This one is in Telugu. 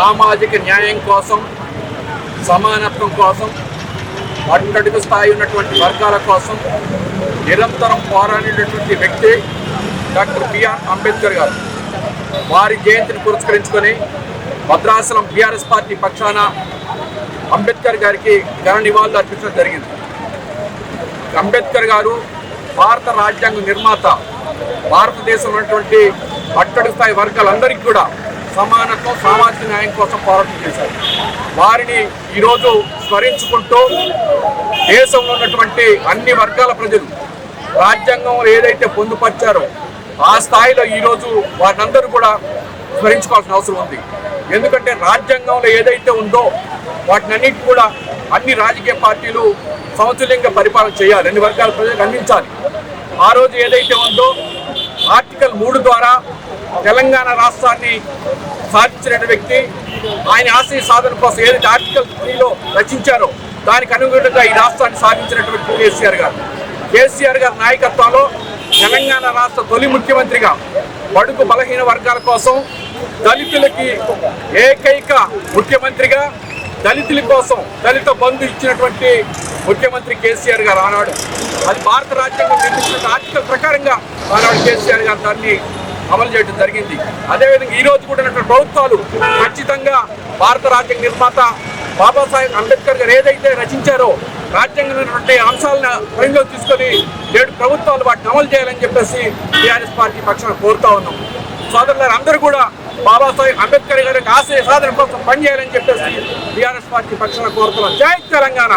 సామాజిక న్యాయం కోసం, సమానత్వం కోసం, అట్టడుగు స్థాయి ఉన్నటువంటి వర్గాల కోసం నిరంతరం పోరాడినటువంటి వ్యక్తి డాక్టర్ బిఆర్ అంబేద్కర్ గారు. వారి జయంతిని పురస్కరించుకొని భద్రాచలం బీఆర్ఎస్ పార్టీ పక్షాన అంబేద్కర్ గారికి ఘన నివాళులు అర్పించడం జరిగింది. అంబేద్కర్ గారు భారత రాజ్యాంగ నిర్మాత. భారతదేశంలో ఉన్నటువంటి అట్టడుగు స్థాయి వర్గాలందరికీ కూడా సమానత్వం, సామాజిక న్యాయం కోసం పోరాటం చేశారు. వారిని ఈరోజు స్మరించుకుంటూ దేశంలో ఉన్నటువంటి అన్ని వర్గాల ప్రజలు రాజ్యాంగంలో ఏదైతే పొందుపరిచారో ఆ స్థాయిలో ఈరోజు వారినందరూ కూడా స్మరించుకోవాల్సిన అవసరం ఉంది. ఎందుకంటే రాజ్యాంగంలో ఏదైతే ఉందో వాటినన్నిటి కూడా అన్ని రాజకీయ పార్టీలు సమతుల్యంగా పరిపాలన చేయాలి, అన్ని వర్గాల ప్రజలకు అందించాలి. ఆ రోజు ఏదైతే ఉందో ఆర్టికల్ 3 ద్వారా తెలంగాణ రాష్ట్రాన్ని సాధించిన వ్యక్తి, ఆయన ఆశయ సాధన కోసం ఏదైతే ఆర్టికల్ 3లో రచించారో దానికి అనుగుణంగా ఈ రాష్ట్రాన్ని సాధించినటువంటి కేసీఆర్ గారు. కేసీఆర్ గారి నాయకత్వంలో తెలంగాణ రాష్ట్ర తొలి ముఖ్యమంత్రిగా బడుగు బలహీన వర్గాల కోసం, దళితులకి ఏకైక ముఖ్యమంత్రిగా, దళితుల కోసం దళిత బంధు ఇచ్చినటువంటి ముఖ్యమంత్రి కేసీఆర్ గారు ఆనాడు. అది భారత రాజ్యాంగం నిర్మించిన ఆర్టికల్ ప్రకారంగా ఆనాడు కేసీఆర్ గారు దాన్ని అమలు చేయడం జరిగింది. అదేవిధంగా ఈరోజు కూడా ప్రభుత్వాలు ఖచ్చితంగా భారత రాజ్యాంగ నిర్మాత బాబాసాహెబ్ అంబేద్కర్ గారు ఏదైతే రచించారో రాజ్యాంగంలోని అంశాలను పరిగణలోకి తీసుకొని నేడు ప్రభుత్వాలు వాటిని అమలు చేయాలని చెప్పేసి టీఆర్ఎస్ పార్టీ పక్షాన కోరుతా ఉన్నాం. సోదరులారు అందరూ కూడా బాబాసాహెబ్ అంబేద్కర్ గారి ఆశయ సాధన కోసం పనిచేయాలని చెప్పేసి టీఆర్ఎస్ పార్టీ పక్షాన కోరుతున్నాం. జై తెలంగాణ.